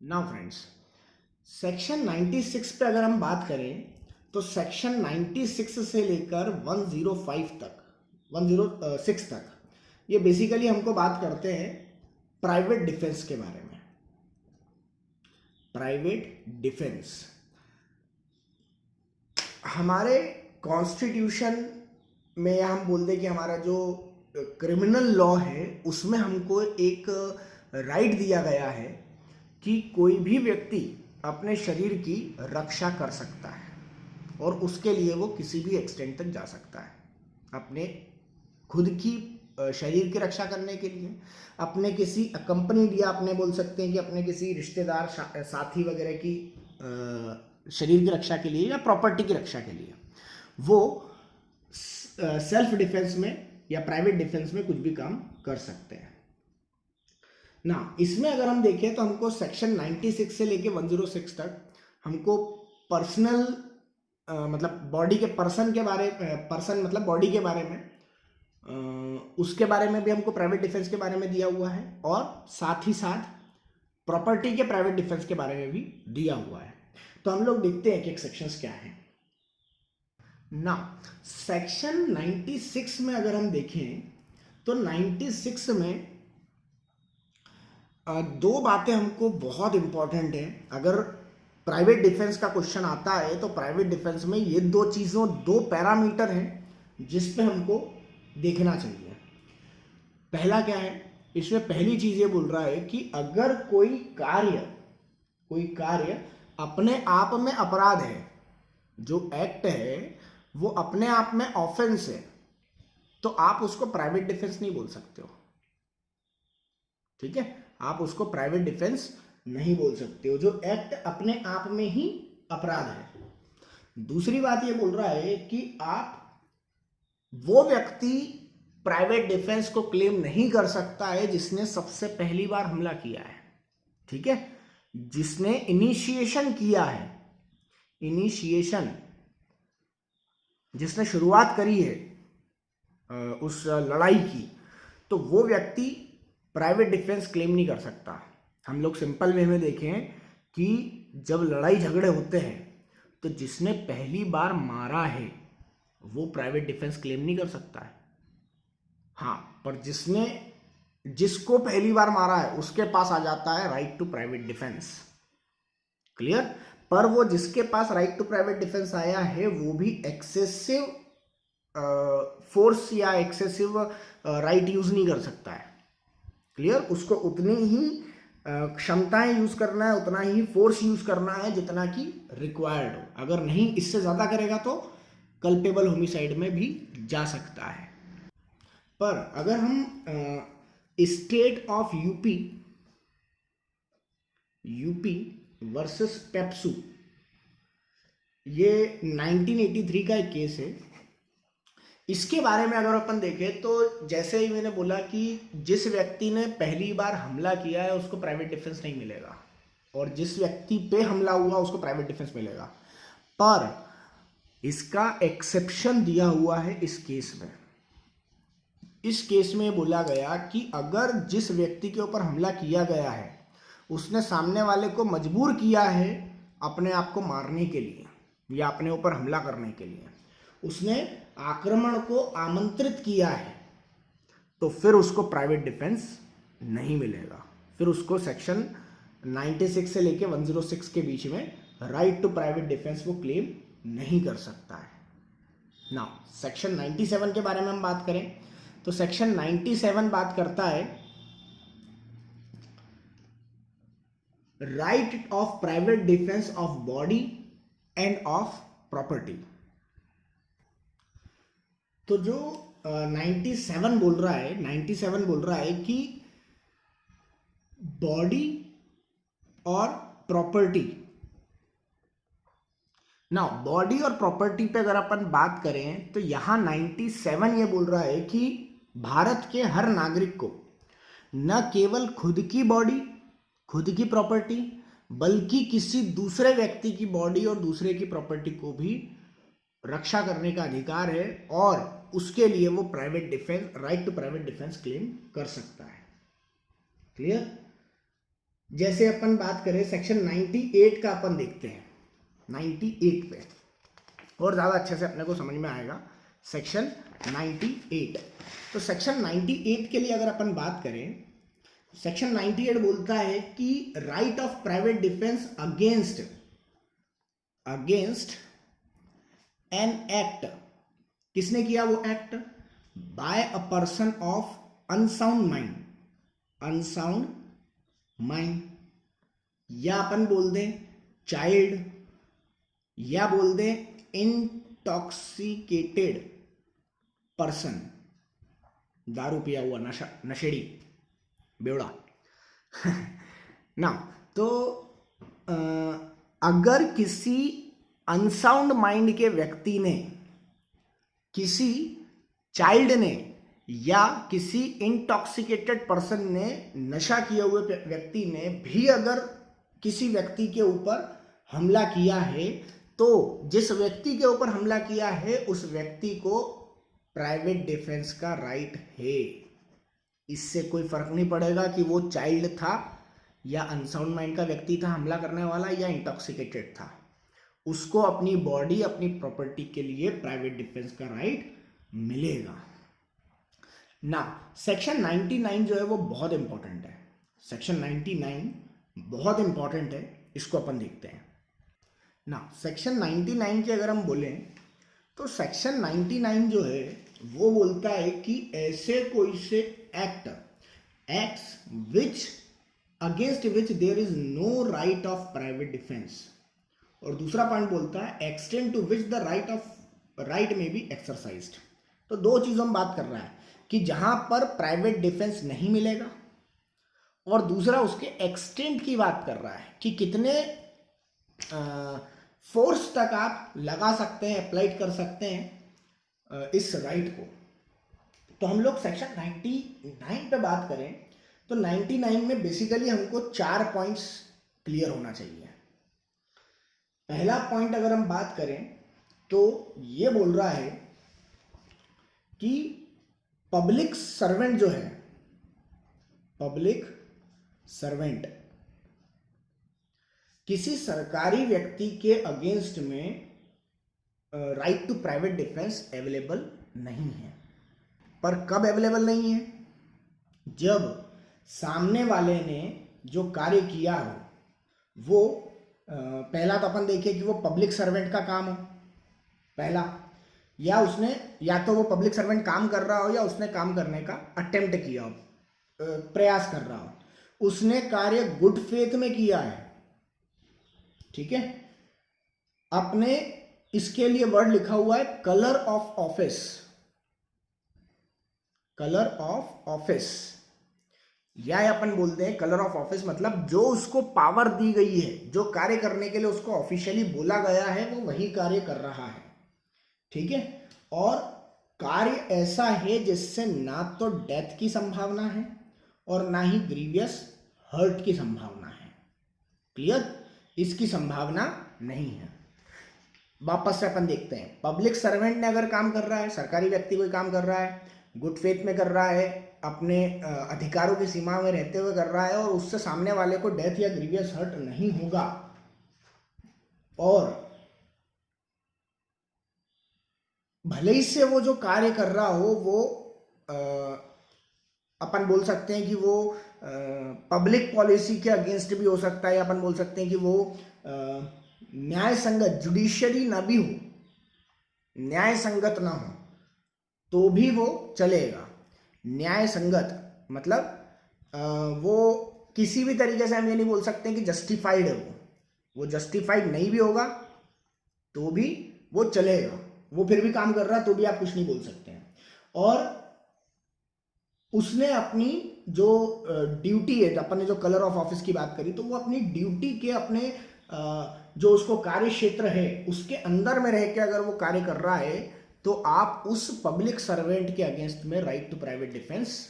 Now friends, section 96 पे अगर हम बात करें तो सेक्शन 96 से लेकर 105 तक 106 तक ये बेसिकली हमको बात करते हैं प्राइवेट डिफेंस के बारे में। प्राइवेट डिफेंस हमारे कॉन्स्टिट्यूशन में, या हम बोल दें कि हमारा जो क्रिमिनल लॉ है उसमें हमको एक राइट दिया गया है कि कोई भी व्यक्ति अपने शरीर की रक्षा कर सकता है और उसके लिए वो किसी भी एक्सटेंट तक जा सकता है। अपने खुद की शरीर की रक्षा करने के लिए, अपने किसी अकम्पनीड, या अपने बोल सकते हैं कि अपने किसी रिश्तेदार साथी वगैरह की शरीर की रक्षा के लिए या प्रॉपर्टी की रक्षा के लिए वो सेल्फ डिफेंस में या प्राइवेट डिफेंस में कुछ भी काम कर सकते हैं ना। इसमें अगर हम देखें तो हमको सेक्शन 96 से लेके 106 तक हमको पर्सनल मतलब बॉडी के पर्सन के बारे मतलब बॉडी के बारे में, उसके बारे में भी हमको प्राइवेट डिफेंस के बारे में दिया हुआ है, और साथ ही साथ प्रॉपर्टी के प्राइवेट डिफेंस के बारे में भी दिया हुआ है। तो हम लोग देखते हैं कि एक सेक्शंस क्या है ना। सेक्शन 96 में अगर हम देखें तो 96 में दो बातें हमको बहुत इंपॉर्टेंट है। अगर प्राइवेट डिफेंस का क्वेश्चन आता है तो प्राइवेट डिफेंस में ये दो पैरामीटर हैं जिस पे हमको देखना चाहिए। पहला क्या है, इसमें पहली चीज ये बोल रहा है कि अगर कोई कार्य अपने आप में अपराध है, जो एक्ट है वो अपने आप में ऑफेंस है, तो आप उसको प्राइवेट डिफेंस नहीं बोल सकते हो। ठीक है, आप उसको प्राइवेट डिफेंस नहीं बोल सकते हो, जो एक्ट अपने आप में ही अपराध है। दूसरी बात ये बोल रहा है कि आप वो व्यक्ति प्राइवेट डिफेंस को क्लेम नहीं कर सकता है जिसने सबसे पहली बार हमला किया है। ठीक है, जिसने इनिशिएशन किया है, जिसने शुरुआत करी है उस लड़ाई की, तो वो व्यक्ति प्राइवेट डिफेंस क्लेम नहीं कर सकता। हम लोग सिंपल वे में देखें कि जब लड़ाई झगड़े होते हैं तो जिसने पहली बार मारा है वो प्राइवेट डिफेंस क्लेम नहीं कर सकता है। हाँ, पर जिसको पहली बार मारा है उसके पास आ जाता है right to private defence. Clear? पर वो जिसके पास राइट टू प्राइवेट डिफेंस आया है वो भी एक्सेसिव फोर्स या एक्सेसिव राइट यूज नहीं कर सकता है। क्लियर? उसको उतनी ही क्षमताएं यूज करना है, उतना ही फोर्स यूज करना है जितना कि रिक्वायर्ड हो। अगर नहीं इससे ज्यादा करेगा तो कल्पेबल होमिसाइड में भी जा सकता है। पर अगर हम state of UP versus PEPSU, ये 1983 का एक केस है। इसके बारे में अगर अपन देखें तो जैसे ही मैंने बोला कि जिस व्यक्ति ने पहली बार हमला किया है उसको प्राइवेट डिफेंस नहीं मिलेगा, और जिस व्यक्ति पे हमला हुआ उसको प्राइवेट डिफेंस मिलेगा। पर इसका एक्सेप्शन दिया हुआ है इस केस में। इस केस में बोला गया कि अगर जिस व्यक्ति के ऊपर हमला किया गया है उसने सामने वाले को मजबूर किया है अपने आप को मारने के लिए या अपने ऊपर हमला करने के लिए, उसने आक्रमण को आमंत्रित किया है, तो फिर उसको प्राइवेट डिफेंस नहीं मिलेगा। फिर उसको सेक्शन 96 से लेके 106 के बीच में राइट टू प्राइवेट डिफेंस वो क्लेम नहीं कर सकता है। नाउ सेक्शन 97 के बारे में हम बात करें तो सेक्शन 97 बात करता है right of private defence of body end of property. तो जो 97 बोल रहा है कि बॉडी और प्रॉपर्टी, ना बॉडी और प्रॉपर्टी पे अगर अपन बात करें तो यहां 97 ये बोल रहा है कि भारत के हर नागरिक को न केवल खुद की बॉडी, खुद की प्रॉपर्टी, बल्कि किसी दूसरे व्यक्ति की बॉडी और दूसरे की प्रॉपर्टी को भी रक्षा करने का अधिकार है, और उसके लिए वो private defence, right to private defence claim कर सकता है। क्लियर? जैसे अपन बात करें सेक्शन 98 का, अपन देखते हैं 98 पे, और ज़्यादा अच्छे से अपने को समझ में आएगा। सेक्शन 98, तो सेक्शन 98 के लिए अगर अपन बात करें, सेक्शन 98 बोलता है कि right of private defence against an act, किसने किया वो act, by a person of unsound mind, या अपन बोल दें चाइल्ड, या बोल दें इंटॉक्सिकेटेड पर्सन, दारू पिया हुआ नशेड़ी बेवड़ा ना। तो अगर किसी अनसाउंड माइंड के व्यक्ति ने, किसी चाइल्ड ने, या किसी इंटॉक्सिकेटेड पर्सन ने, नशा किए हुए व्यक्ति ने भी अगर किसी व्यक्ति के ऊपर हमला किया है, तो जिस व्यक्ति के ऊपर हमला किया है उस व्यक्ति को प्राइवेट डिफेंस का राइट है। इससे कोई फर्क नहीं पड़ेगा कि वो चाइल्ड था या अनसाउंड माइंड का व्यक्ति था हमला करने वाला, या इंटॉक्सिकेटेड था, उसको अपनी बॉडी, अपनी प्रॉपर्टी के लिए प्राइवेट डिफेंस का राइट मिलेगा ना। सेक्शन 99 जो है वो बहुत इंपॉर्टेंट है। सेक्शन 99 बहुत इंपॉर्टेंट है, इसको अपन देखते हैं ना। सेक्शन 99 की अगर हम बोलें तो सेक्शन 99 जो है वो बोलता है कि ऐसे कोई से acts which against which there is no right of private defence, और दूसरा पॉइंट बोलता है extend to which the right may be exercised. तो दो चीजों में बात कर रहा है कि जहां पर प्राइवेट डिफेंस नहीं मिलेगा, और दूसरा उसके एक्सटेंट की बात कर रहा है कि कितने फोर्स तक आप लगा सकते हैं, अप्लाई कर सकते हैं इस राइट को। तो हम लोग सेक्शन 99 पे बात करें तो 99 में बेसिकली हमको 4 पॉइंट्स क्लियर होना चाहिए। पहला पॉइंट अगर हम बात करें तो ये बोल रहा है कि पब्लिक सर्वेंट जो है, पब्लिक सर्वेंट किसी सरकारी व्यक्ति के अगेंस्ट में right to private defence available नहीं है। पर कब अवेलेबल नहीं है? जब सामने वाले ने जो कार्य किया हो वो पहला तो अपन देखें कि वो पब्लिक सर्वेंट का काम हो पहला, या उसने, या तो वो पब्लिक सर्वेंट काम कर रहा हो या उसने काम करने का अटेम्प्ट किया हो, प्रयास कर रहा हो, उसने कार्य गुड फेथ में किया है, ठीक है। अपने इसके लिए वर्ड लिखा हुआ है colour of office, colour of office, या अपन बोलते हैं कलर ऑफ ऑफिस मतलब जो उसको पावर दी गई है, जो कार्य करने के लिए उसको ऑफिशियली बोला गया है वो वही कार्य कर रहा है, ठीक है। और कार्य ऐसा है जिससे ना तो डेथ की संभावना है और ना ही ग्रीवियस हर्ट की संभावना है, क्लियर, इसकी संभावना नहीं है। वापस से अपन देखते हैं, पब्लिक सर्वेंट ने अगर काम कर रहा है, सरकारी व्यक्ति कोई काम कर रहा है, गुड फेथ में कर रहा है, अपने अधिकारों की सीमा में रहते हुए कर रहा है, और उससे सामने वाले को डेथ या ग्रीवियस हर्ट नहीं होगा, और भले ही से वो जो कार्य कर रहा हो वो अपन बोल सकते हैं कि वो पब्लिक पॉलिसी के अगेंस्ट भी हो सकता है, या अपन बोल सकते हैं कि वो न्याय संगत, जुडिशियरी ना भी हो, न्याय संगत ना हो तो भी वो चलेगा। न्याय संगत मतलब वो किसी भी तरीके से हम ये नहीं बोल सकते कि जस्टिफाइड है, वो जस्टिफाइड नहीं भी होगा तो भी वो चलेगा, वो फिर भी काम कर रहा है तो भी आप कुछ नहीं बोल सकते हैं। और उसने अपनी जो ड्यूटी है, अपन ने जो कलर ऑफ ऑफिस की बात करी, तो वो अपनी ड्यूटी के, अपने जो उसको कार्य क्षेत्र है उसके अंदर में रह के अगर वो कार्य कर रहा है तो आप उस पब्लिक सर्वेंट के अगेंस्ट में right to private defence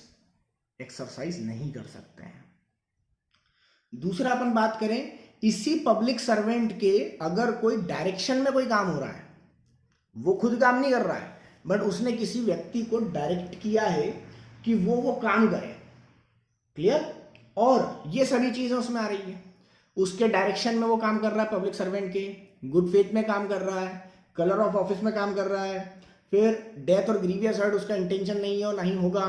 exercise नहीं कर सकते हैं। दूसरा अपन बात करें, इसी पब्लिक सर्वेंट के अगर कोई डायरेक्शन में कोई काम हो रहा है, वो खुद काम नहीं कर रहा है बट उसने किसी व्यक्ति को डायरेक्ट किया है कि वो काम करे, क्लियर, और ये सभी चीजें उसमें आ रही है। उसके डायरेक्शन में वो काम कर रहा है, पब्लिक सर्वेंट के गुड फेथ में काम कर रहा है, कलर ऑफ ऑफिस में काम कर रहा है, फिर डेथ और ग्रीवियस हर्ट उसका इंटेंशन नहीं है और नहीं होगा,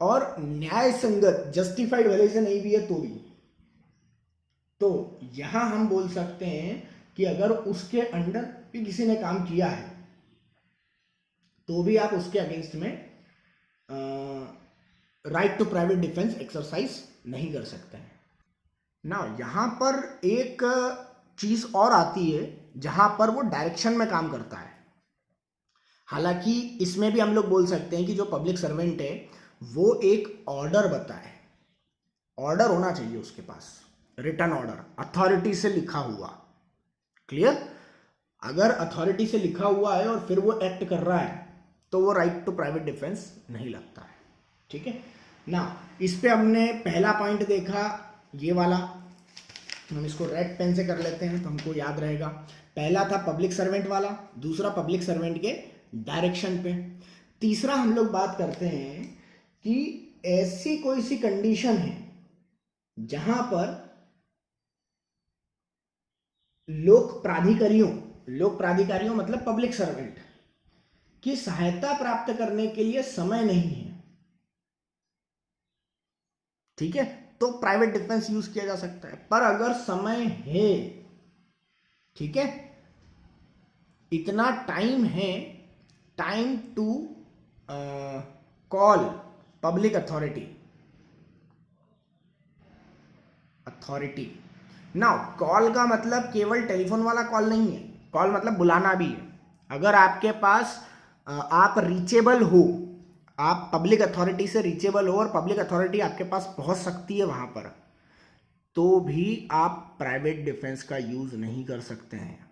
और न्याय संगत जस्टिफाइड भले से नहीं भी है तो भी। तो यहां हम बोल सकते हैं कि अगर उसके अंडर भी किसी ने काम किया है तो भी आप उसके अगेंस्ट में right to private defence exercise नहीं कर सकते हैं ना। यहां पर एक चीज और आती है जहां पर वो डायरेक्शन में काम करता है। हालांकि इसमें भी हम लोग बोल सकते हैं कि जो पब्लिक सर्वेंट है वो एक ऑर्डर बताए, ऑर्डर होना चाहिए उसके पास, रिटन ऑर्डर, अथॉरिटी से लिखा हुआ। क्लियर? अगर अथॉरिटी से लिखा हुआ है और फिर वो एक्ट कर रहा है तो वो राइट टू प्राइवेट डिफेंस नहीं लगता है। ठीक है ना। इस पे हमने पहला पॉइंट देखा, ये वाला हम इसको रेड पेन से कर लेते हैं तो हमको याद रहेगा। पहला था पब्लिक सर्वेंट वाला, दूसरा पब्लिक सर्वेंट के डायरेक्शन पे, तीसरा हम लोग बात करते हैं कि ऐसी कोई सी कंडीशन है जहां पर लोक प्राधिकारियों मतलब पब्लिक सर्वेंट की सहायता प्राप्त करने के लिए समय नहीं है। ठीक है, तो प्राइवेट डिफेंस यूज किया जा सकता है। पर अगर समय है, ठीक है, इतना टाइम है, time to call public authority ना। कॉल का मतलब केवल टेलीफोन वाला कॉल नहीं है, कॉल मतलब बुलाना भी है। अगर आपके पास आप रीचेबल हो, आप पब्लिक अथॉरिटी से रीचेबल हो और पब्लिक अथॉरिटी आपके पास पहुंच सकती है वहां पर, तो भी आप प्राइवेट डिफेंस का यूज नहीं कर सकते हैं।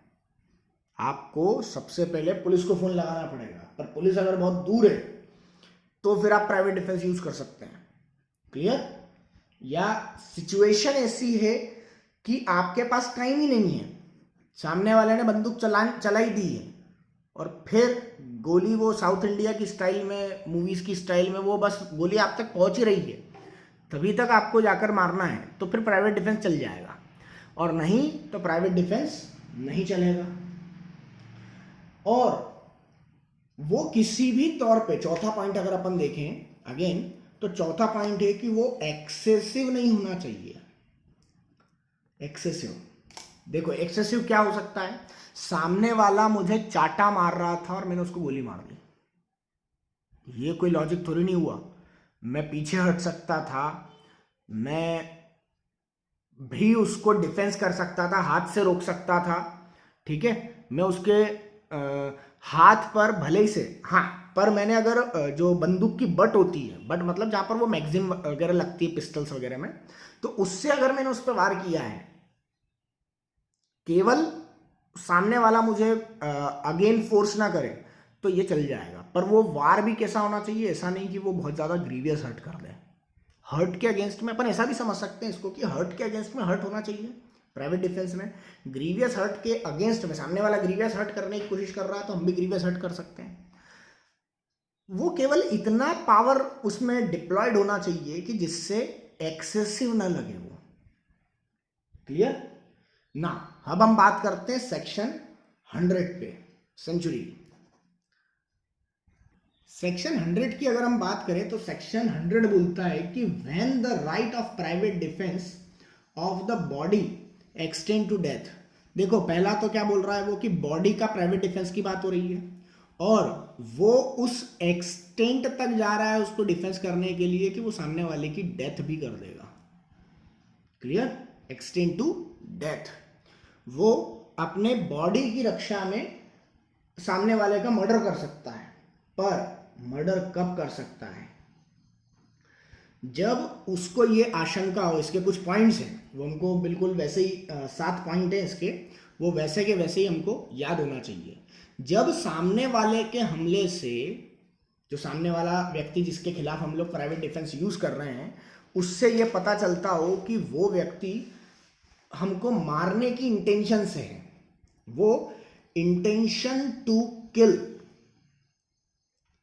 आपको सबसे पहले पुलिस को फोन लगाना पड़ेगा, पर पुलिस अगर बहुत दूर है तो फिर आप प्राइवेट डिफेंस यूज कर सकते हैं। क्लियर? या सिचुएशन ऐसी है कि आपके पास टाइम ही नहीं है, सामने वाले ने बंदूक चला ही दी है और फिर गोली वो साउथ इंडिया की स्टाइल में, मूवीज की स्टाइल में वो बस गोली आप तक पहुंच ही रही है, तभी तक आपको जाकर मारना है, तो फिर प्राइवेट डिफेंस चल जाएगा, और नहीं तो प्राइवेट डिफेंस नहीं चलेगा। और वो किसी भी तौर पे, चौथा पॉइंट अगर अपन देखें अगेन, तो चौथा पॉइंट है कि वो एक्सेसिव नहीं होना चाहिए। एक्सेसिव, देखो एक्सेसिव क्या हो सकता है? सामने वाला मुझे चाटा मार रहा था और मैंने उसको गोली मार दी, ये कोई लॉजिक थोड़ी नहीं हुआ। मैं पीछे हट सकता था, मैं भी उसको डिफेंस कर सकता था, हाथ से रोक सकता था। ठीक है, मैं उसके हाथ पर भले ही से, हाँ, पर मैंने अगर जो बंदूक की बट होती है, बट मतलब जहां पर वो मैगजीन वगैरह लगती है पिस्टल्स वगैरह में, तो उससे अगर मैंने उस पर वार किया है, केवल सामने वाला मुझे अगेन फोर्स ना करे, तो ये चल जाएगा। पर वो वार भी कैसा होना चाहिए? ऐसा नहीं कि वो बहुत ज्यादा ग्रीवियस हर्ट कर दे। हर्ट के अगेंस्ट में अपन ऐसा भी समझ सकते हैं इसको कि हर्ट के अगेंस्ट में हर्ट होना चाहिए प्राइवेट डिफेंस में। ग्रीवियस हर्ट के अगेंस्ट में सामने वाला ग्रीवियस हर्ट करने की कोशिश कर रहा है तो हम भी ग्रीवियस हर्ट कर सकते हैं। वो केवल इतना पावर उसमें डिप्लॉयड होना चाहिए कि जिससे एक्सेसिव ना लगे वो। क्लियर ना? अब हम बात करते हैं सेक्शन 100 पे, सेंचुरी। सेक्शन 100 की अगर हम बात करें तो सेक्शन 100 बोलता है कि when the right of private defence of the body extend to death. देखो पहला तो क्या बोल रहा है वो कि बॉडी का प्राइवेट डिफेंस की बात हो रही है, और वो उस एक्सटेंट तक जा रहा है उसको डिफेंस करने के लिए कि वो सामने वाले की डेथ भी कर देगा। क्लियर? एक्सटेंड टू डेथ, वो अपने बॉडी की रक्षा में सामने वाले का मर्डर कर सकता है। पर मर्डर कब कर सकता है? जब उसको ये आशंका हो। इसके कुछ पॉइंट्स हैं, वो हमको बिल्कुल वैसे ही 7 पॉइंट हैं इसके, वो वैसे के वैसे ही हमको याद होना चाहिए। जब सामने वाले के हमले से, जो सामने वाला व्यक्ति जिसके खिलाफ हम लोग प्राइवेट डिफेंस यूज कर रहे हैं, उससे ये पता चलता हो कि वो व्यक्ति हमको मारने की इंटेंशन से है, वो intention to kill,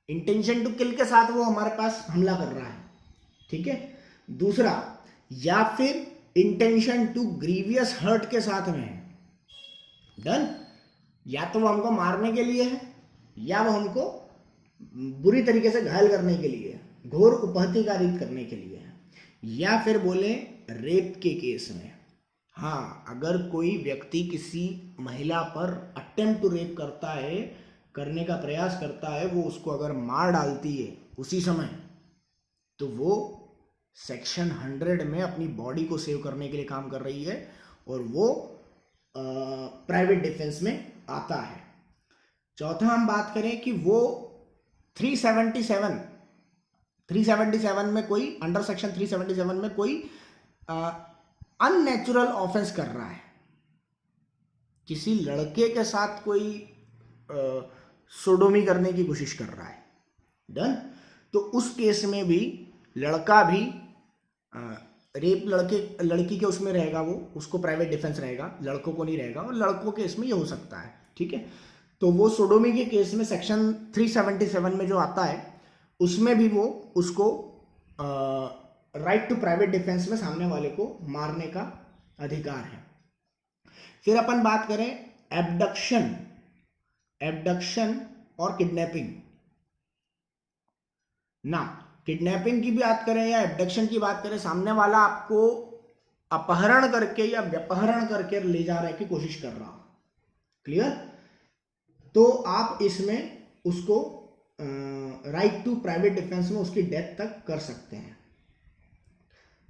intention to kill के साथ वो हमारे पास हमला कर रहा है। ठीक है। दूसरा, या फिर इंटेंशन टू ग्रीवियस हर्ट के साथ में है। डन। या तो वो हमको मारने के लिए है या वो हमको बुरी तरीके से घायल करने के लिए है, घोर उपहतिकारित करने के लिए है, या फिर बोले रेप के केस में। हाँ, अगर कोई व्यक्ति किसी महिला पर अटेम्प्ट टू रेप करता है, करने का प्रयास करता है, वो उसको अगर मार डालती है उसी समय, तो वो सेक्शन 100 में अपनी बॉडी को सेव करने के लिए काम कर रही है और वो प्राइवेट डिफेंस में आता है। चौथा हम बात करें कि वो 377 में कोई अंडर सेक्शन 377 में कोई अननेचुरल ऑफेंस कर रहा है, किसी लड़के के साथ कोई सोडोमी करने की कोशिश कर रहा है। डन। तो उस केस में भी लड़का भी रेप लड़की के उसमें रहेगा, वो उसको प्राइवेट डिफेंस रहेगा, लड़कों को नहीं रहेगा, और लड़कों के इसमें ये हो सकता है। ठीक है, तो वो सोडोमी के केस में सेक्शन 377 में जो आता है उसमें भी वो उसको राइट टू प्राइवेट डिफेंस में सामने वाले को मारने का अधिकार है। फिर अपन बात करें एब्डक्शन और किडनैपिंग ना। किडनैपिंग की भी बात करें या एब्डक्शन की बात करें, सामने वाला आपको अपहरण करके या व्यपहरण करके ले जा रहे की कोशिश कर रहा हो। क्लियर। तो आप इसमें उसको राइट टू प्राइवेट डिफेंस में उसकी डेथ तक कर सकते हैं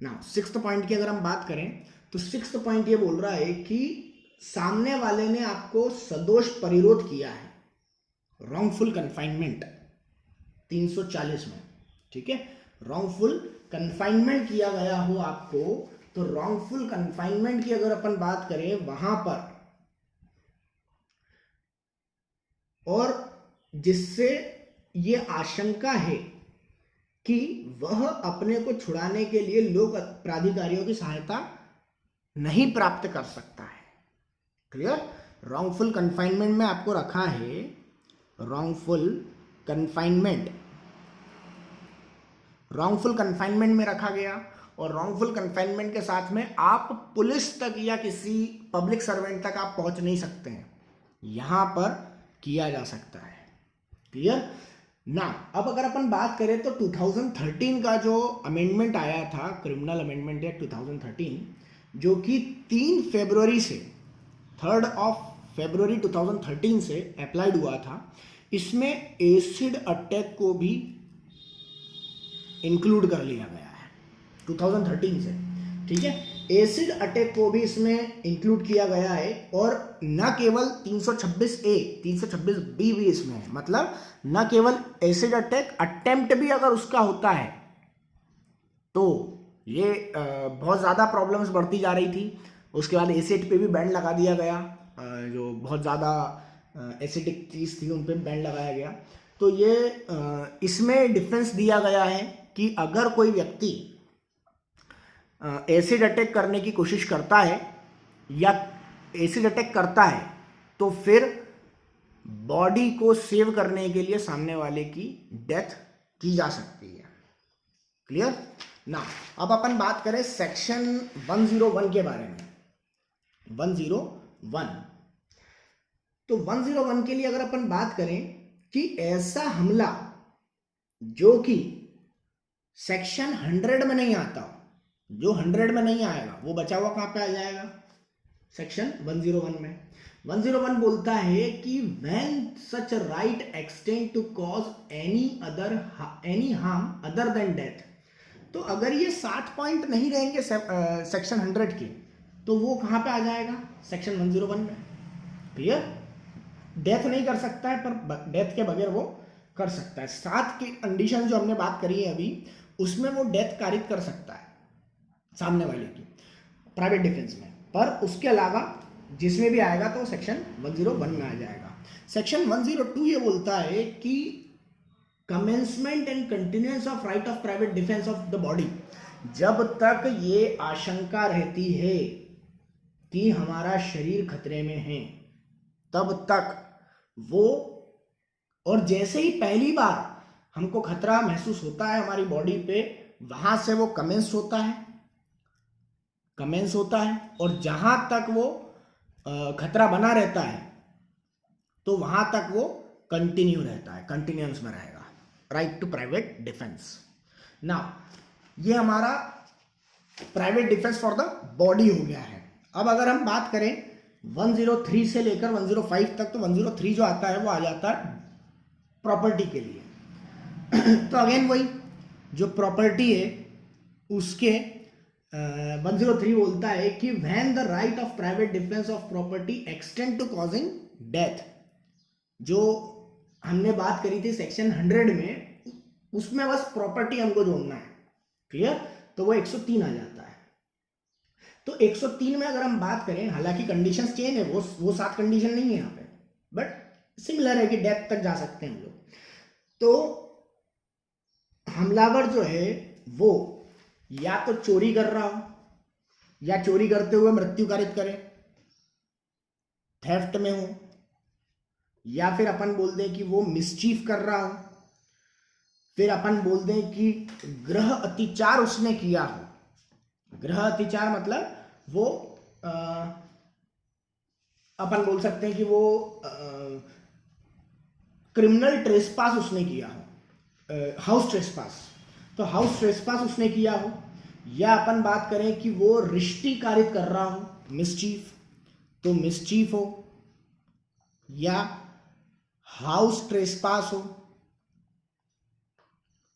ना। 6th पॉइंट की अगर हम बात करें तो 6th पॉइंट ये बोल रहा है कि सामने वाले ने आपको सदोष परिरोध किया है, रॉन्गफुल कन्फाइनमेंट 340 में। ठीक है, रॉन्गफुल कन्फाइनमेंट किया गया हो आपको, तो रॉन्गफुल कन्फाइनमेंट की अगर अपन बात करें वहां पर, और जिससे ये आशंका है कि वह अपने को छुड़ाने के लिए लोक प्राधिकारियों की सहायता नहीं प्राप्त कर सकता है। क्लियर। रॉन्गफुल कन्फाइनमेंट में आपको रखा है, रॉन्गफुल कन्फाइनमेंट में रखा गया, और रॉन्गफुल कन्फाइनमेंट के साथ में आप पुलिस तक या किसी पब्लिक सर्वेंट तक आप पहुंच नहीं सकते हैं, यहां पर किया जा सकता है। क्लियर ना। अब अगर अपन बात करें तो 2013 का जो अमेंडमेंट आया था, क्रिमिनल अमेंडमेंट एक्ट 2013, जो कि 3 फरवरी से 3 फरवरी 2013 से अप्लाइड हुआ था, इसमें एसिड अटैक को भी इंक्लूड कर लिया गया है 2013 से। ठीक है, एसिड अटैक को भी इसमें इंक्लूड किया गया है, और न केवल 326A 326B भी इसमें है। मतलब न केवल एसिड अटेम्प्ट भी अगर उसका होता है तो ये बहुत ज़्यादा प्रॉब्लम्स बढ़ती जा रही थी। उसके बाद एसिड पे भी बैन लगा दिया गया, जो बहुत ज़्यादा एसिडिक चीज़ थी उन पर बैन लगाया गया। तो ये इसमें डिफरेंस दिया गया है कि अगर कोई व्यक्ति एसिड अटैक करने की कोशिश करता है या एसिड अटैक करता है, तो फिर बॉडी को सेव करने के लिए सामने वाले की डेथ की जा सकती है। क्लियर ना। अब अपन बात करें सेक्शन 101 के बारे में। 101, तो 101 के लिए अगर अपन बात करें कि ऐसा हमला जो कि सेक्शन 100 में नहीं आता, जो 100 में नहीं आएगा, वो बचा हुआ कहां पे आ जाएगा? सेक्शन 101 में। 101 बोलता है कि when such a right extend to cause any harm other than death, तो अगर ये 7 पॉइंट नहीं रहेंगे सेक्शन 100 के, तो वो कहां पे आ जाएगा? सेक्शन 101 में। क्लियर। डेथ नहीं कर सकता है, पर डेथ के बगैर वो कर सकता है। 7 की कंडीशन जो हमने बात करी है अभी, उसमें वो डेथ कारित कर सकता है सामने वाले की प्राइवेट डिफेंस में, पर उसके अलावा जिसमें भी आएगा तो सेक्शन 101 में आ जाएगा। सेक्शन 102 ये बोलता है कि commencement and continuance of right of private defence of the body, जब तक ये आशंका रहती है कि हमारा शरीर खतरे में है, तब तक वो, और जैसे ही पहली बार हमको खतरा महसूस होता है हमारी बॉडी पे, वहां से वो कमेंस होता है कमेंस होता है, और जहां तक वो खतरा बना रहता है तो वहां तक वो कंटिन्यू रहता है, कंटिन्यूअस में रहेगा। Right to private defence. Now ये हमारा private defence for the body हो गया है। अब अगर हम बात करें 103 से लेकर 105 तक, तो 103 जो आता है वो आ जाता है प्रॉपर्टी के लिए। तो अगेन वही जो प्रॉपर्टी है उसके 103 बोलता है कि when the right of private defence of property extend to causing death, जो हमने बात करी थी सेक्शन 100 में, उसमें बस प्रॉपर्टी हमको जोड़ना है। क्लियर? तो वो 103 आ जाता है। तो 103 में अगर हम बात करें, हालांकि कंडीशंस चेंज है, वो 7 कंडीशन नहीं है यहाँ पे, बट सिमिलर है कि डेथ तक जा सकते हैं हम लोग। तो हमलावर जो है वो या तो चोरी कर रहा हो, या चोरी करते हुए मृत्यु कारित करे, थेफ्ट में हो, या फिर अपन बोल दें कि वो मिसचीफ कर रहा हो, फिर अपन बोल दें कि गृह अतिचार उसने किया हो। गृह अतिचार मतलब वो अपन बोल सकते हैं कि वो क्रिमिनल ट्रेसपास उसने किया हो, हाउस ट्रेसपास। तो हाउस ट्रेसपास उसने किया हो, या अपन बात करें कि वो रिश्ती कारित कर रहा हो, मिसचीफ, तो मिसचीफ हो, या हाउस ट्रेसपास हो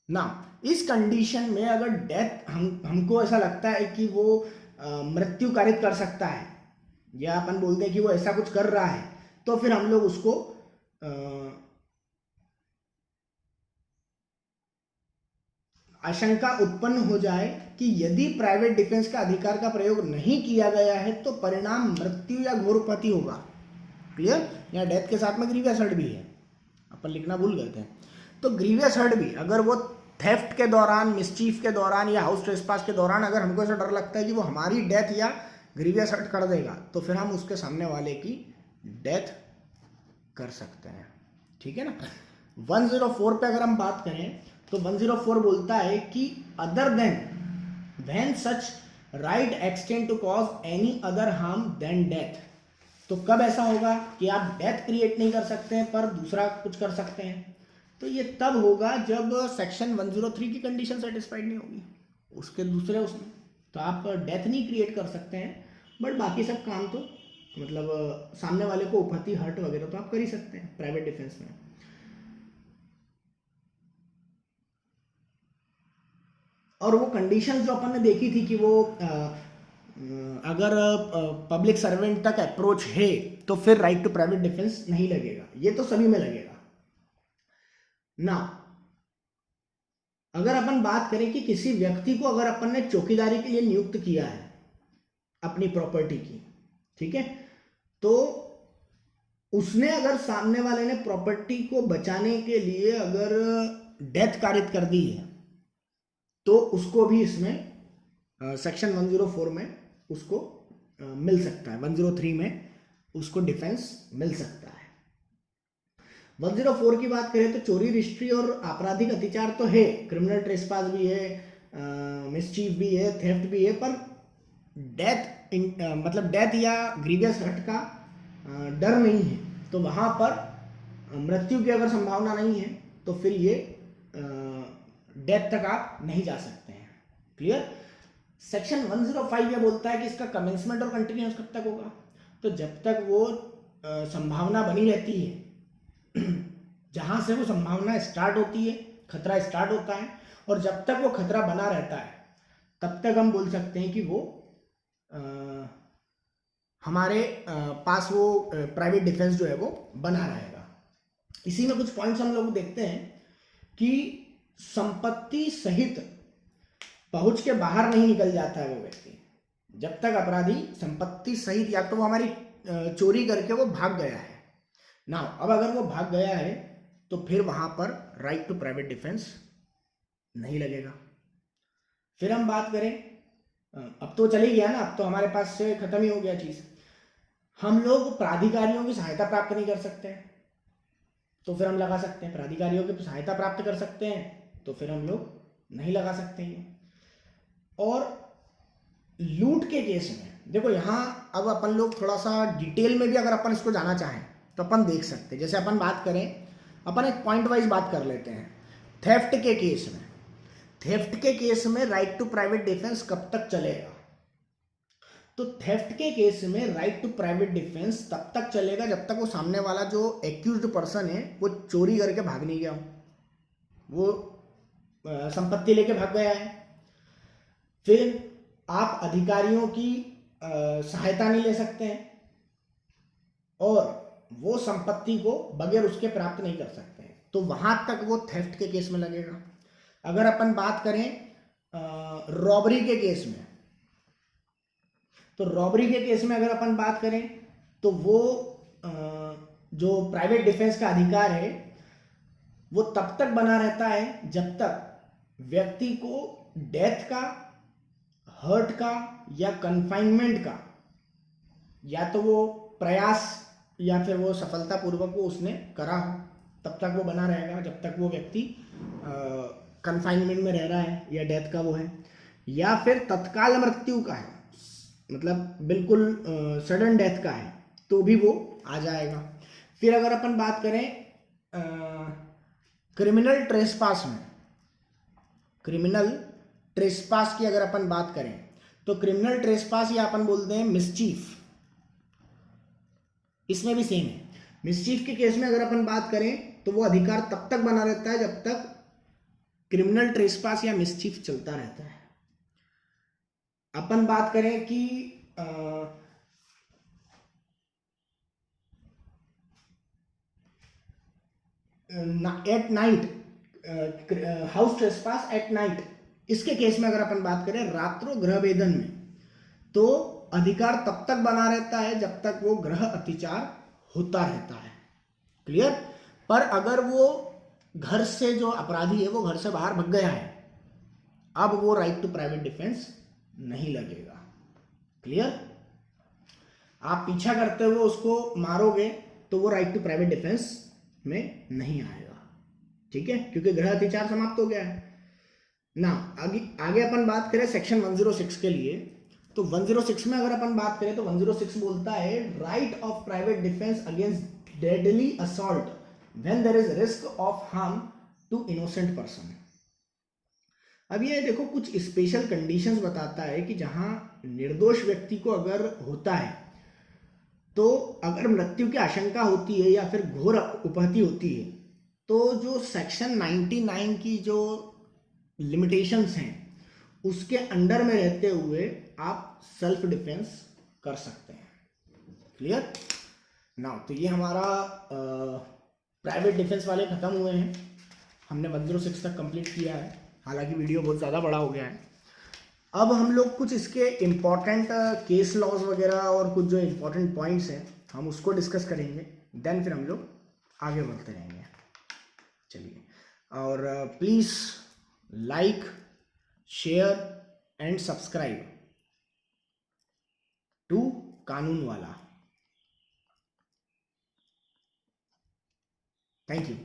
ना। इस कंडीशन में अगर डेथ हमको ऐसा लगता है कि वो मृत्यु कारित कर सकता है, या अपन बोलते हैं कि वो ऐसा कुछ कर रहा है, तो फिर हम लोग उसको आशंका उत्पन्न हो जाए कि यदि प्राइवेट डिफेंस का अधिकार का प्रयोग नहीं किया गया है तो परिणाम मृत्यु या घोरपति होगा। क्लियर? यहाँ डेथ के साथ में ग्रीवियस हर्ट भी है, अपन लिखना भूल गए थे। तो ग्रीवियस हर्ट भी, अगर वो थेफ्ट के दौरान, मिसचीफ के दौरान, या हाउस ट्रेसपास के दौरान अगर हमको ऐसा डर लगता है कि वो हमारी डेथ या ग्रीवियस हर्ट कर देगा, तो फिर हम उसके सामने वाले की डेथ कर सकते हैं। ठीक है ना? 104 पे अगर हम बात करें तो 104 बोलता है कि other than when such right extend to cause any other harm than death. तो कब ऐसा होगा कि आप डेथ क्रिएट नहीं कर सकते हैं पर दूसरा कुछ कर सकते हैं? तो ये तब होगा जब सेक्शन 103 की कंडीशन सेटिस्फाइड नहीं होगी, उसके दूसरे उसमें तो आप डेथ नहीं क्रिएट कर सकते हैं, बट बाकी सब काम तो मतलब सामने वाले को उपहति, हर्ट वगैरह तो आप कर ही सकते हैं प्राइवेट डिफेंस में। और वो कंडीशन जो अपन ने देखी थी कि वो अगर पब्लिक सर्वेंट तक अप्रोच है तो फिर राइट टू प्राइवेट डिफेंस नहीं लगेगा, ये तो सभी में लगेगा ना। अगर अपन बात करें कि किसी व्यक्ति को अगर अपन ने चौकीदारी के लिए नियुक्त किया है अपनी प्रॉपर्टी की, ठीक है, तो उसने अगर सामने वाले ने प्रॉपर्टी को बचाने के लिए अगर डेथ कारित कर दी है तो उसको भी इसमें सेक्शन 104 में उसको मिल सकता है, 103 में उसको डिफेंस मिल सकता है। 104 की बात करें तो चोरी, रिश्ती और आपराधिक अत्याचार तो है, क्रिमिनल ट्रेसपास भी है, मिसचीफ भी है, थेफ्ट भी है, पर डेथ मतलब डेथ या ग्रीवियस हर्ट का डर नहीं है, तो वहां पर मृत्यु की अगर संभावना नहीं है तो फिर ये डेथ तक आप नहीं जा सकते हैं। क्लियर? सेक्शन 105 ये बोलता है कि इसका कमेंसमेंट और कंटिन्यूस कब तक होगा? तो जब तक वो संभावना बनी रहती है, जहां से वो संभावना स्टार्ट होती है, खतरा स्टार्ट होता है, और जब तक वो खतरा बना रहता है तब तक हम बोल सकते हैं कि वो हमारे पास वो प्राइवेट डिफेंस जो है वो बना रहेगा। इसी में कुछ पॉइंट्स हम लोग देखते हैं कि संपत्ति सहित पहुंच के बाहर नहीं निकल जाता है वो व्यक्ति, जब तक अपराधी संपत्ति सहित, या तो वो हमारी चोरी करके वो भाग गया है ना, अब अगर वो भाग गया है तो फिर वहां पर राइट टू प्राइवेट डिफेंस नहीं लगेगा। फिर हम बात करें, अब तो चली गया ना, अब तो हमारे पास से खत्म ही हो गया चीज, हम लोग प्राधिकारियों की सहायता प्राप्त नहीं कर सकते हैं, तो फिर हम लगा सकते हैं। प्राधिकारियों की सहायता प्राप्त कर सकते हैं तो फिर हम लोग नहीं लगा सकते हैं। और लूट के केस में देखो यहाँ अब अपन लोग थोड़ा सा डिटेल में भी अगर अपन इसको जाना चाहें तो अपन देख सकते हैं। जैसे अपन बात करें, अपन एक पॉइंट वाइज बात कर लेते हैं। थेफ्ट के केस में, थेफ्ट के केस में राइट टू प्राइवेट डिफेंस कब तक चलेगा? तो थेफ्ट के केस में राइट टू प्राइवेट डिफेंस तब तक चलेगा जब तक वो सामने वाला जो एक्यूज्ड पर्सन है वो चोरी करके भाग नहीं गया हो, वो संपत्ति लेके भाग गया है, फिर आप अधिकारियों की सहायता नहीं ले सकते हैं और वो संपत्ति को बगैर उसके प्राप्त नहीं कर सकते हैं, तो वहां तक वो थेफ्ट के केस में लगेगा। अगर अपन बात करें रॉबरी के केस में, तो रॉबरी के केस में अगर अपन बात करें तो वो जो प्राइवेट डिफेंस का अधिकार है वो तब तक बना रहता है जब तक व्यक्ति को डेथ का, हर्ट का या कन्फाइनमेंट का या तो वो प्रयास या फिर वो सफलतापूर्वक वो उसने करा हो, तब तक वो बना रहेगा जब तक वो व्यक्ति कन्फाइनमेंट में रह रहा है या डेथ का वो है, या फिर तत्काल मृत्यु का है, मतलब बिल्कुल सडन डेथ का है, तो भी वो आ जाएगा। फिर अगर अपन बात करें क्रिमिनल ट्रेसपास में, क्रिमिनल ट्रेसपास की अगर अपन बात करें तो क्रिमिनल ट्रेसपास या अपन बोलते हैं मिसचीफ, इसमें भी सेम है। मिसचीफ के केस में अगर अपन बात करें तो वो अधिकार तब तक बना रहता है जब तक क्रिमिनल ट्रेसपास या मिसचीफ चलता रहता है। अपन बात करें कि at night, house trespass at night, इसके केस में अगर अपन बात करें रात्रो गृह भेदन में, तो अधिकार तब तक बना रहता है जब तक वो गृह अतिचार होता रहता है। क्लियर? पर अगर वो घर से, जो अपराधी है वो घर से बाहर भाग गया है, अब वो राइट टू प्राइवेट डिफेंस नहीं लगेगा। क्लियर? आप पीछा करते हुए उसको मारोगे तो वो राइट टू प्राइवेट डिफेंस में नहीं आएगा। ठीक है? क्योंकि गृह अतिचार समाप्त हो गया है ना। आगे अपन बात करें सेक्शन 106 के लिए, तो 106 में अगर अपन बात करें तो 106 बोलता है right of private defence against deadly assault when there is risk of harm to innocent person. अब ये देखो कुछ स्पेशल कंडीशंस बताता है कि जहां निर्दोष व्यक्ति को अगर होता है, तो अगर मृत्यु की आशंका होती है या फिर घोर उपहति होती है, तो जो सेक्शन 99 की जो लिमिटेशंस हैं उसके अंडर में रहते हुए आप सेल्फ डिफेंस कर सकते हैं। क्लियर? नाउ तो ये हमारा प्राइवेट डिफेंस वाले खत्म हुए हैं। हमने 106 तक कंप्लीट किया है, हालांकि वीडियो बहुत ज़्यादा बड़ा हो गया है। अब हम लोग कुछ इसके इम्पॉर्टेंट केस लॉज वगैरह और कुछ जो इम्पॉर्टेंट पॉइंट्स हैं हम उसको डिस्कस करेंगे, देन फिर हम लोग आगे बढ़ते रहेंगे। चलिए, और please like, share and subscribe to कानून वाला। Thank you.